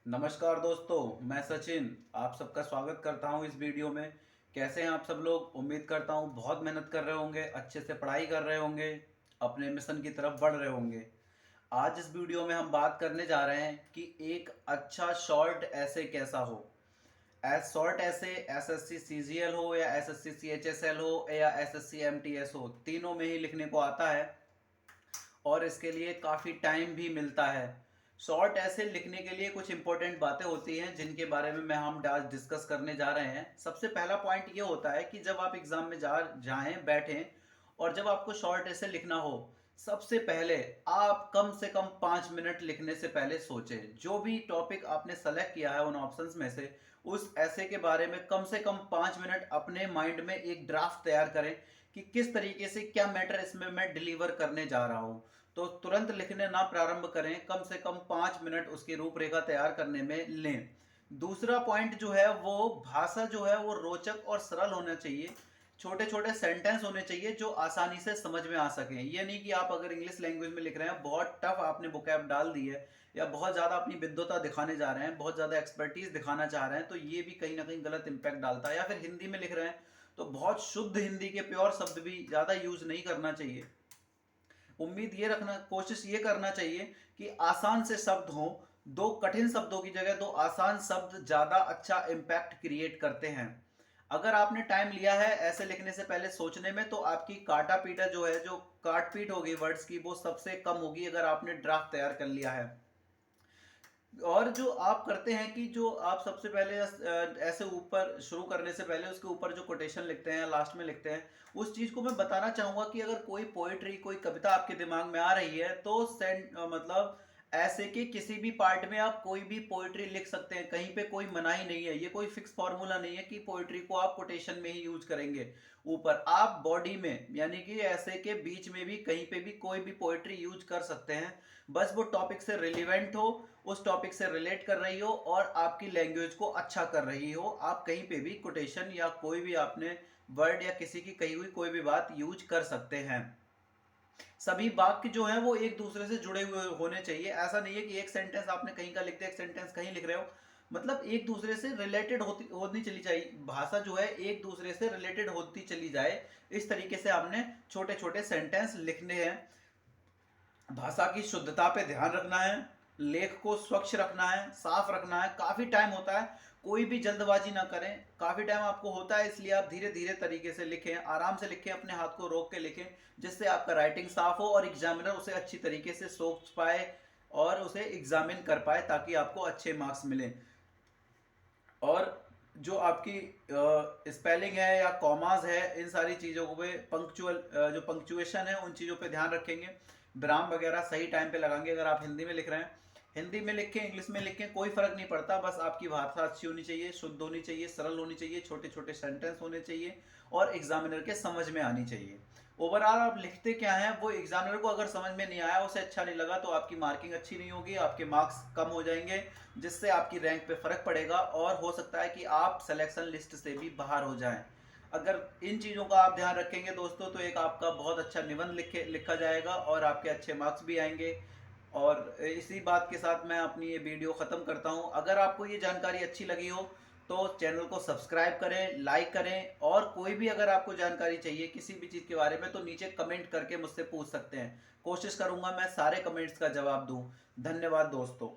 नमस्कार दोस्तों, मैं सचिन आप सबका स्वागत करता हूं इस वीडियो में। कैसे हैं आप सब लोग? उम्मीद करता हूं बहुत मेहनत कर रहे होंगे, अच्छे से पढ़ाई कर रहे होंगे, अपने मिशन की तरफ बढ़ रहे होंगे। आज इस वीडियो में हम बात करने जा रहे हैं कि एक अच्छा शॉर्ट ऐसे कैसा हो। शॉर्ट ऐसे एसएससी सीजीएल हो या एसएससी सीएचएसएल हो या एसएससी एमटीएस हो, तीनों में ही लिखने को आता है और इसके लिए काफ़ी टाइम भी मिलता है। शॉर्ट ऐसे लिखने के लिए कुछ इंपॉर्टेंट बातें होती हैं जिनके बारे में हम आज डिस्कस करने जा रहे हैं। सबसे पहला पॉइंट ये होता है कि जब आप एग्जाम में जाएं बैठें और जब आपको शॉर्ट ऐसे लिखना हो, सबसे पहले आप कम से कम 5 मिनट लिखने से पहले सोचें। जो भी टॉपिक आपने सेलेक्ट किया है उन ऑप्शंस में से उस ऐसे के बारे में कम से कम 5 मिनट अपने माइंड में एक ड्राफ्ट तैयार करें कि किस तरीके से क्या मैटर इसमें मैं डिलीवर करने जा रहा हूं। तो तुरंत लिखने ना प्रारंभ करें, कम से कम 5 मिनट उसकी रूपरेखा तैयार करने में लें। दूसरा पॉइंट जो है वो भाषा जो है वो रोचक और सरल होना चाहिए। छोटे छोटे सेंटेंस होने चाहिए जो आसानी से समझ में आ सकें। ये नहीं कि आप अगर इंग्लिश लैंग्वेज में लिख रहे हैं, बहुत टफ आपने वोकैब डाल दी है या बहुत ज़्यादा अपनी विद्वता दिखाने जा रहे हैं, बहुत ज़्यादा एक्सपर्टीज दिखाना चाह रहे हैं, तो ये भी कहीं ना कहीं गलत इंपैक्ट डालता है। या फिर हिंदी में लिख रहे हैं तो बहुत शुद्ध हिंदी के प्योर शब्द भी ज़्यादा यूज नहीं करना चाहिए। उम्मीद ये रखना, कोशिश ये करना चाहिए कि आसान से शब्द हों। दो कठिन शब्दों की जगह दो आसान शब्द ज़्यादा अच्छा इम्पैक्ट क्रिएट करते हैं। अगर आपने टाइम लिया है ऐसे लिखने से पहले सोचने में, तो आपकी काटा पीटा जो है, जो काट पीट होगी वर्ड्स की, वो सबसे कम होगी अगर आपने ड्राफ्ट तैयार कर लिया है। और जो आप करते हैं कि जो आप सबसे पहले ऐसे ऊपर शुरू करने से पहले उसके ऊपर जो कोटेशन लिखते हैं या लास्ट में लिखते हैं, उस चीज को मैं बताना चाहूंगा कि अगर कोई पोएट्री, कोई कविता आपके दिमाग में आ रही है तो मतलब ऐसे कि किसी भी पार्ट में आप कोई भी पोएट्री लिख सकते हैं, कहीं पे कोई मनाही नहीं है। ये कोई फिक्स फॉर्मूला नहीं है कि पोएट्री को आप कोटेशन में ही यूज करेंगे। ऊपर आप बॉडी में यानी कि ऐसे के बीच में भी कहीं पे भी कोई भी पोएट्री यूज कर सकते हैं, बस वो टॉपिक से रिलेवेंट हो, उस टॉपिक से रिलेट कर रही हो और आपकी लैंग्वेज को अच्छा कर रही हो। आप कहीं पे भी कोटेशन या कोई भी आपने वर्ड या किसी की कही हुई कोई भी बात यूज कर सकते हैं। सभी वाक्य जो है वो एक दूसरे से जुड़े हुए होने चाहिए। ऐसा नहीं है कि एक सेंटेंस आपने कहीं का लिख दिया, एक सेंटेंस कहीं लिख रहे हो। मतलब एक दूसरे से रिलेटेड होनी चली चाहिए, भाषा जो है एक दूसरे से रिलेटेड होती चली जाए। इस तरीके से आपने छोटे छोटे सेंटेंस लिखने हैं। भाषा की शुद्धता पे ध्यान रखना है, लेख को स्वच्छ रखना है, साफ रखना है। काफ़ी टाइम होता है, कोई भी जल्दबाजी ना करें। काफ़ी टाइम आपको होता है, इसलिए आप धीरे धीरे तरीके से लिखें, आराम से लिखें, अपने हाथ को रोक के लिखें, जिससे आपका राइटिंग साफ हो और एग्जामिनर उसे अच्छी तरीके से सोच पाए और उसे एग्जामिन कर पाए, ताकि आपको अच्छे मार्क्स मिलें। और जो आपकी स्पेलिंग है या कॉमाज है, इन सारी चीज़ों को पे पंक्चुअल जो पंक्चुएशन है उन चीज़ों पे ध्यान रखेंगे। विराम वगैरह सही टाइम पे लगाएंगे। अगर आप हिंदी में लिख रहे हैं, हिंदी में लिखें, इंग्लिश में लिखें, कोई फर्क नहीं पड़ता। बस आपकी भाषा अच्छी होनी चाहिए, शुद्ध होनी चाहिए, सरल होनी चाहिए, छोटे छोटे सेंटेंस होने चाहिए और एग्जामिनर के समझ में आनी चाहिए। ओवरऑल आप लिखते क्या हैं वो एग्जामिनर को अगर समझ में नहीं आया, उसे अच्छा नहीं लगा, तो आपकी मार्किंग अच्छी नहीं होगी, आपके मार्क्स कम हो जाएंगे, जिससे आपकी रैंक पे फर्क पड़ेगा और हो सकता है कि आप सिलेक्शन लिस्ट से भी बाहर हो जाएं। अगर इन चीज़ों का आप ध्यान रखेंगे दोस्तों, तो एक आपका बहुत अच्छा निबंध लिखा जाएगा और आपके अच्छे मार्क्स भी आएंगे। और इसी बात के साथ मैं अपनी ये वीडियो ख़त्म करता हूँ। अगर आपको ये जानकारी अच्छी लगी हो तो चैनल को सब्सक्राइब करें, लाइक करें, और कोई भी अगर आपको जानकारी चाहिए किसी भी चीज़ के बारे में तो नीचे कमेंट करके मुझसे पूछ सकते हैं। कोशिश करूँगा मैं सारे कमेंट्स का जवाब दूँ। धन्यवाद दोस्तों।